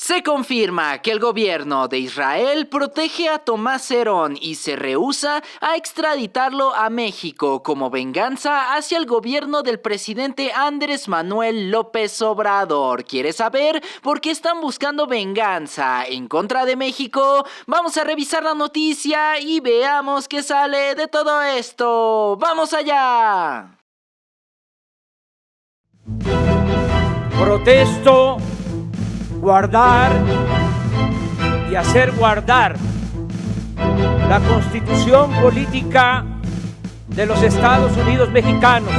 Se confirma que el gobierno de Israel protege a Tomás Herón y se rehúsa a extraditarlo a México como venganza hacia el gobierno del presidente Andrés Manuel López Obrador. ¿Quieres saber por qué están buscando venganza en contra de México? Vamos a revisar la noticia y veamos qué sale de todo esto. ¡Vamos allá! Protesto guardar y hacer guardar la Constitución política de los Estados Unidos mexicanos.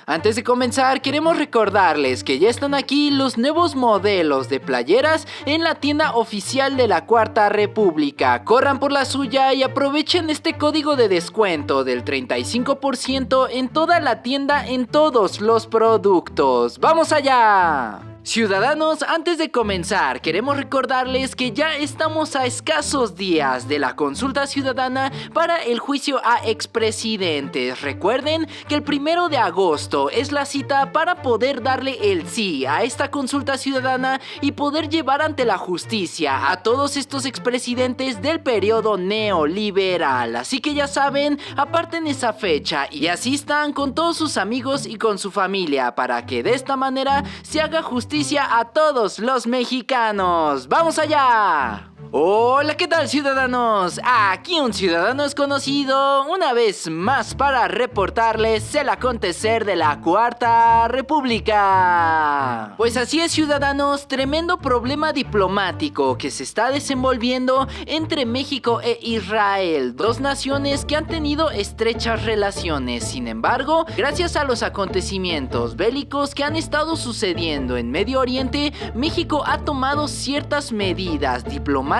Antes de comenzar, queremos recordarles que ya están aquí los nuevos modelos de playeras en la tienda oficial de la Cuarta República. Corran por la suya y aprovechen este código de descuento del 35% en toda la tienda en todos los productos. ¡Vamos allá! Ciudadanos, antes de comenzar, queremos recordarles que ya estamos a escasos días de la consulta ciudadana para el juicio a expresidentes. Recuerden que el 1 de agosto es la cita para poder darle el sí a esta consulta ciudadana y poder llevar ante la justicia a todos estos expresidentes del periodo neoliberal. Así que ya saben, aparten esa fecha y asistan con todos sus amigos y con su familia para que de esta manera se haga justicia a todos los mexicanos. ¡Vamos allá! Hola, ¿qué tal, ciudadanos? Aquí un ciudadano desconocido, una vez más para reportarles el acontecer de la Cuarta República. Pues así es, ciudadanos, tremendo problema diplomático que se está desenvolviendo entre México e Israel, dos naciones que han tenido estrechas relaciones. Sin embargo, gracias a los acontecimientos bélicos que han estado sucediendo en Medio Oriente, México ha tomado ciertas medidas diplomáticas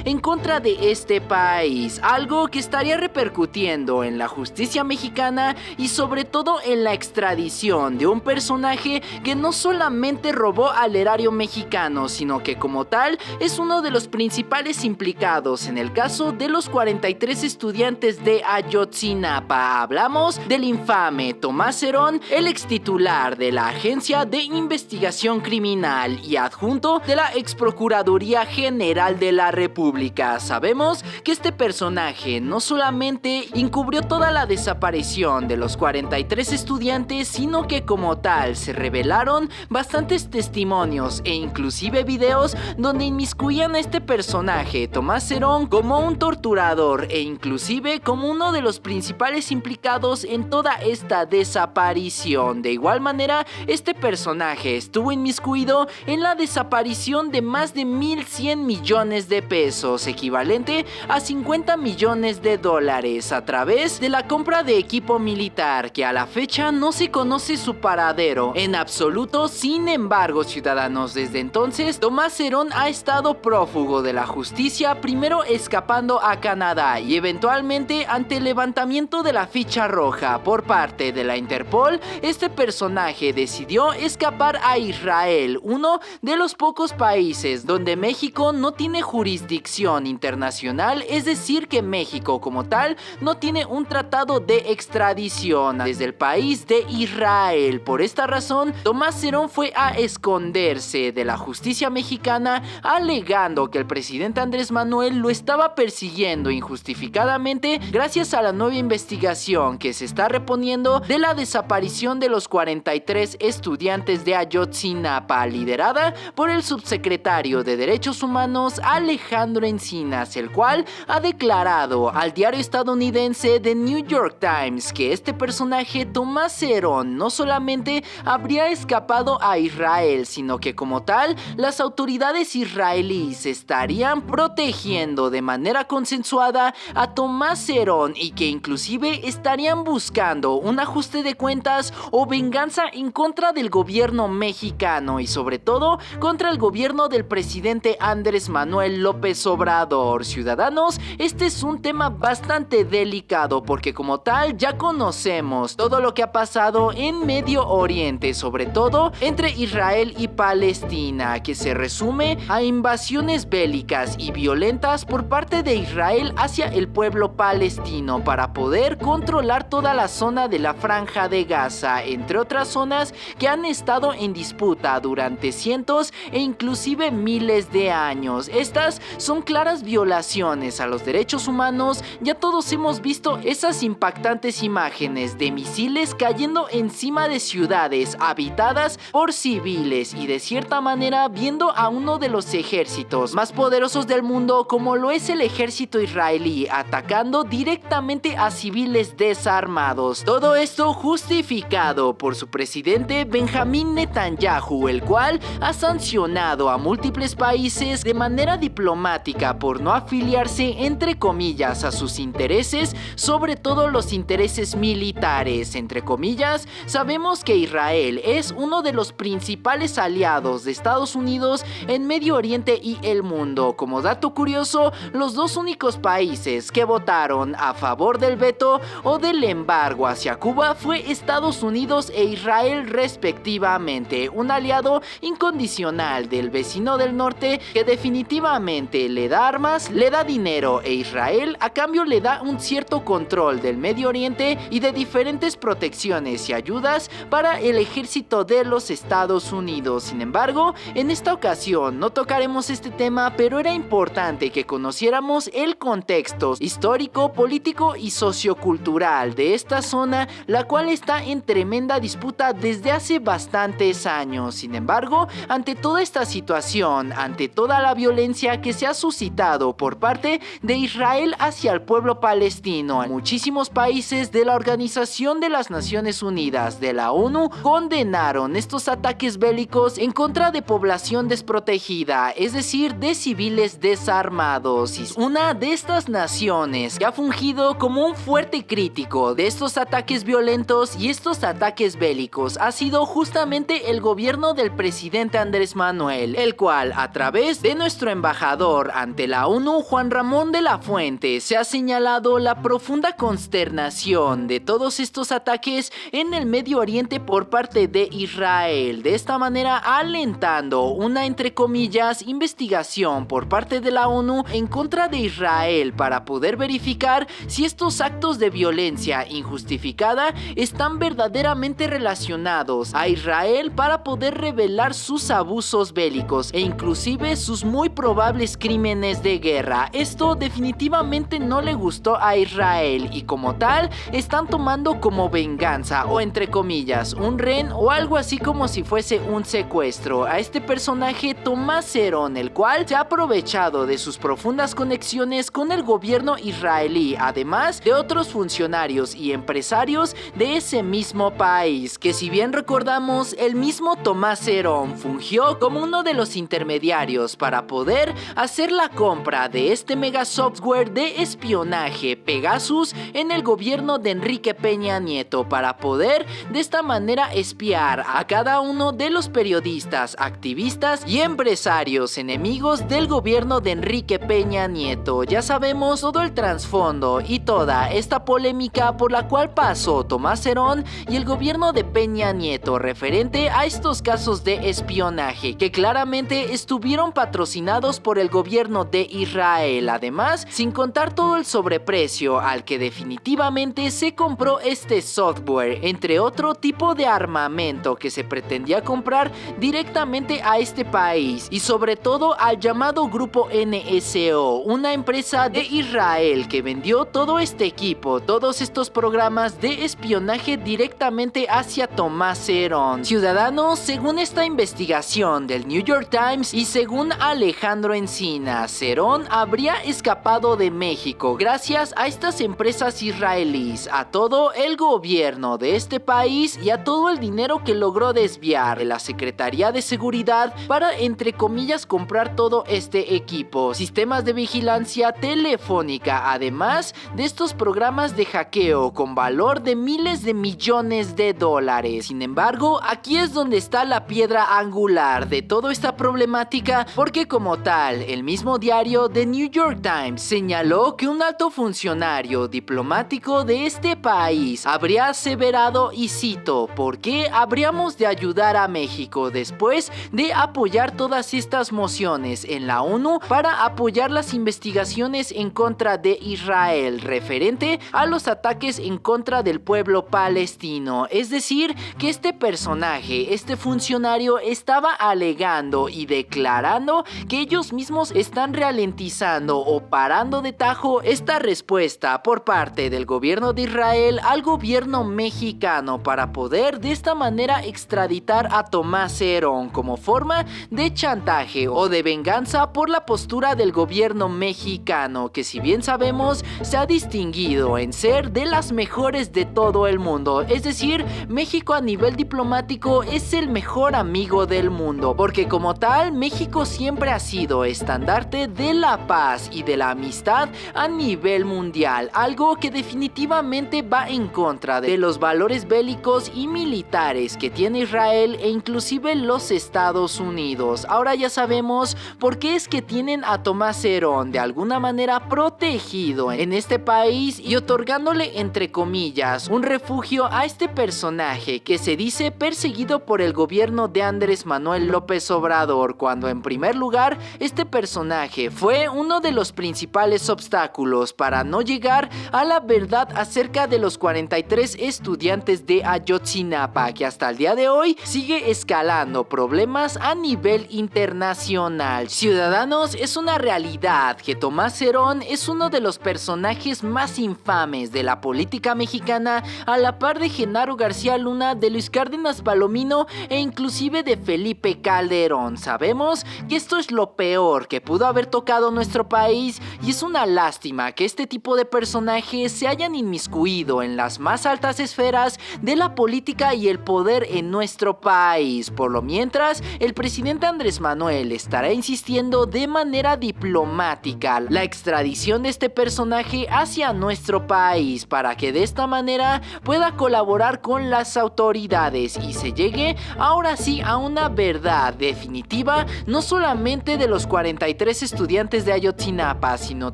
en contra de este país, algo que estaría repercutiendo en la justicia mexicana y sobre todo en la extradición de un personaje que no solamente robó al erario mexicano, sino que como tal es uno de los principales implicados en el caso de los 43 estudiantes de Ayotzinapa. Hablamos del infame Tomás Herón, el extitular de la Agencia de Investigación Criminal y adjunto de la Exprocuraduría General de la República. Sabemos que este personaje no solamente encubrió toda la desaparición de los 43 estudiantes, sino que como tal se revelaron bastantes testimonios e inclusive videos donde inmiscuían a este personaje, Tomás Herón, como un torturador e inclusive como uno de los principales implicados en toda esta desaparición. De igual manera, este personaje estuvo inmiscuido en la desaparición de más de 1,100 millones de pesos, equivalente a 50 millones de dólares, a través de la compra de equipo militar, que a la fecha no se conoce su paradero en absoluto. Sin embargo, ciudadanos, desde entonces Tomás Herón ha estado prófugo de la justicia, primero escapando a Canadá y eventualmente ante el levantamiento de la ficha roja por parte de la Interpol, este personaje decidió escapar a Israel, uno de los pocos países donde México no tiene jurisdicción internacional, es decir que México como tal no tiene un tratado de extradición desde el país de Israel. Por esta razón, Tomás Herón fue a esconderse de la justicia mexicana, alegando que el presidente Andrés Manuel lo estaba persiguiendo injustificadamente gracias a la nueva investigación que se está reponiendo de la desaparición de los 43 estudiantes de Ayotzinapa, liderada por el subsecretario de Derechos Humanos Alejandro Encinas, el cual ha declarado al diario estadounidense The New York Times que este personaje, Tomás Herón, no solamente habría escapado a Israel, sino que como tal las autoridades israelíes estarían protegiendo de manera consensuada a Tomás Herón y que inclusive estarían buscando un ajuste de cuentas o venganza en contra del gobierno mexicano y sobre todo contra el gobierno del presidente Andrés Manuel López Obrador. Ciudadanos, este es un tema bastante delicado porque como tal ya conocemos todo lo que ha pasado en Medio Oriente, sobre todo entre Israel y Palestina, que se resume a invasiones bélicas y violentas por parte de Israel hacia el pueblo palestino para poder controlar toda la zona de la Franja de Gaza, entre otras zonas que han estado en disputa disputa durante cientos e inclusive miles de años. Estas son claras violaciones a los derechos humanos. Ya todos hemos visto esas impactantes imágenes de misiles cayendo encima de ciudades habitadas por civiles y de cierta manera viendo a uno de los ejércitos más poderosos del mundo, como lo es el ejército israelí, atacando directamente a civiles desarmados. Todo esto justificado por su presidente Benjamín Netanyahu, el cual ha sancionado a múltiples países de manera diplomática por no afiliarse entre comillas a sus intereses, sobre todo los intereses militares. Entre comillas, sabemos que Israel es uno de los principales aliados de Estados Unidos en Medio Oriente y el mundo. Como dato curioso, los dos únicos países que votaron a favor del veto o del embargo hacia Cuba fue Estados Unidos e Israel respectivamente, un aliado incondicional del vecino del norte que definitivamente le da armas, le da dinero, e Israel a cambio le da un cierto control del Medio Oriente y de diferentes protecciones y ayudas para el ejército de los Estados Unidos. Sin embargo, en esta ocasión no tocaremos este tema, pero era importante que conociéramos el contexto histórico, político y sociocultural de esta zona, la cual está en tremenda disputa desde hace bastantes años. Sin embargo, ante toda esta situación, ante toda la violencia que se ha suscitado por parte de Israel hacia el pueblo palestino, muchísimos países de la Organización de las Naciones Unidas, de la ONU, condenaron estos ataques bélicos en contra de población desprotegida, es decir, de civiles desarmados. Y una de estas naciones que ha fungido como un fuerte crítico de estos ataques violentos y estos ataques bélicos ha sido justamente el gobierno del presidente Andrés Manuel, el cual, a través de nuestro embajador ante la ONU, Juan Ramón de la Fuente, se ha señalado la profunda consternación de todos estos ataques en el Medio Oriente por parte de Israel, de esta manera alentando una, entre comillas, investigación por parte de la ONU en contra de Israel para poder verificar si estos actos de violencia injustificada están verdaderamente relacionados a Israel, para poder revelar sus abusos bélicos e inclusive sus muy probables crímenes de guerra. Esto definitivamente no le gustó a Israel y como tal están tomando como venganza, o entre comillas, un rehén o algo así como si fuese un secuestro, a este personaje Tomás Herón, el cual se ha aprovechado de sus profundas conexiones con el gobierno israelí, además de otros funcionarios y empresarios de ese mismo país, que si bien recordamos, el mismo Tomás Herón fungió como uno de los intermediarios para poder hacer la compra de este mega software de espionaje Pegasus en el gobierno de Enrique Peña Nieto, para poder de esta manera espiar a cada uno de los periodistas, activistas y empresarios enemigos del gobierno de Enrique Peña Nieto. Ya sabemos todo el trasfondo y toda esta polémica por la cual pasó Tomás Herón y el gobierno de Peña Nieto referente a estos casos de espionaje que claramente estuvieron patrocinados por el gobierno de Israel, además sin contar todo el sobreprecio al que definitivamente se compró este software, entre otro tipo de armamento que se pretendía comprar directamente a este país y sobre todo al llamado grupo NSO, una empresa de Israel que vendió todo este equipo, todos estos programas de espionaje directamente hacia Tomás Herón. Ciudadanos, según esta investigación del New York Times y según Alejandro Encinas, Herón habría escapado de México gracias a estas empresas israelíes, a todo el gobierno de este país y a todo el dinero que logró desviar de la Secretaría de Seguridad para, entre comillas, comprar todo este equipo, sistemas de vigilancia telefónica, además de estos programas de hackeo con valor de miles de millones de dólares. Sin embargo, aquí es donde está la piedra angular de toda esta problemática, porque como tal, el mismo diario The New York Times señaló que un alto funcionario diplomático de este país habría aseverado, y cito, ¿por qué habríamos de ayudar a México después de apoyar todas estas mociones en la ONU para apoyar las investigaciones en contra de Israel referente a los ataques en contra del pueblo palestino? Es decir, que este personaje, este funcionario estaba alegando y declarando que ellos mismos están ralentizando o parando de tajo esta respuesta por parte del gobierno de Israel al gobierno mexicano para poder de esta manera extraditar a Tomás Herón como forma de chantaje o de venganza por la postura del gobierno mexicano, que si bien sabemos se ha distinguido en ser de las mejores de todo el mundo. Es decir, México a nivel diplomático es el mejor amigo del mundo, porque como tal México siempre ha sido estandarte de la paz y de la amistad a nivel mundial, algo que definitivamente va en contra de los valores bélicos y militares que tiene Israel e inclusive los Estados Unidos. Ahora ya sabemos por qué es que tienen a Tomás Herón de alguna manera protegido en este país y otorgándole entre comillas un refugio a este personaje que se dice perseguido por el gobierno de Andrés Manuel López Obrador, cuando en primer lugar este personaje fue uno de los principales obstáculos para no llegar a la verdad acerca de los 43 estudiantes de Ayotzinapa, que hasta el día de hoy sigue escalando problemas a nivel internacional. Ciudadanos, es una realidad que Tomás Herón es uno de los personajes más infames de la política mexicana, a la par de Genaro García Luna, de Luis Cárdenas Palomino e inclusive de Felipe Calderón. Sabemos que esto es lo peor que pudo haber tocado nuestro país y es una lástima que este tipo de personajes se hayan inmiscuido en las más altas esferas de la política y el poder en nuestro país. Por lo mientras, el presidente Andrés Manuel estará insistiendo de manera diplomática la extradición de este personaje hacia nuestro país para que de esta manera pueda colaborar con las autoridades y se llegue ahora sí a una verdad definitiva, no solamente de los 43 estudiantes de Ayotzinapa, sino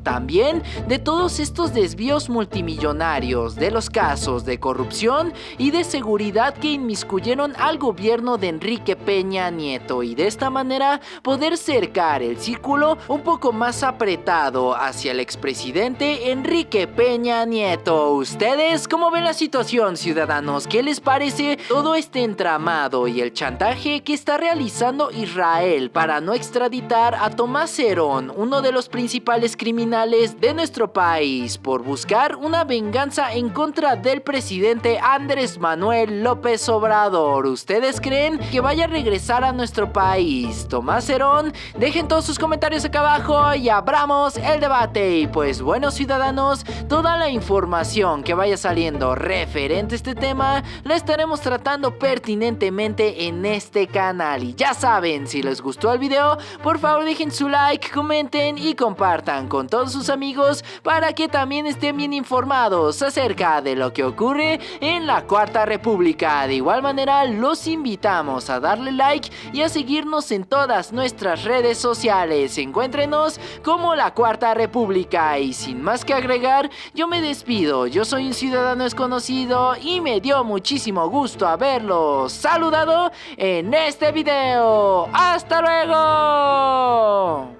también de todos estos desvíos multimillonarios, de los casos de corrupción y de seguridad que inmiscuyeron al gobierno de Enrique Peña Nieto, y de esta manera poder cercar el círculo un poco más apretado hacia el expresidente Enrique Peña Nieto. ¿Ustedes cómo ven la situación, ciudadanos? ¿Qué les parece todo este entramado y el chantaje que está realizando Israel para no extraditar a Tomás Herón, uno de los principales criminales de nuestro país, por buscar una venganza en contra del presidente Andrés Manuel López Obrador? ¿Ustedes creen que vaya a regresar a nuestro país Tomás Herón? Dejen todos sus comentarios acá abajo y abramos el debate. Y pues bueno, ciudadanos, toda la información que vaya saliendo referente a este tema la estaremos tratando pertinentemente en este canal. Y ya saben, si les gustó el video, por favor dejen su like, comenten y compartan con todos sus amigos para que también estén bien informados acerca de lo que ocurre en la Cuarta República. De igual manera, los invitamos a darle like y a seguirnos en todas nuestras redes sociales. Encuéntrenos como la Cuarta República. Y sin más que agregar, yo me despido. Yo soy un ciudadano desconocido y me dio muchísimo gusto haberlos saludado en este video. ¡Hasta luego!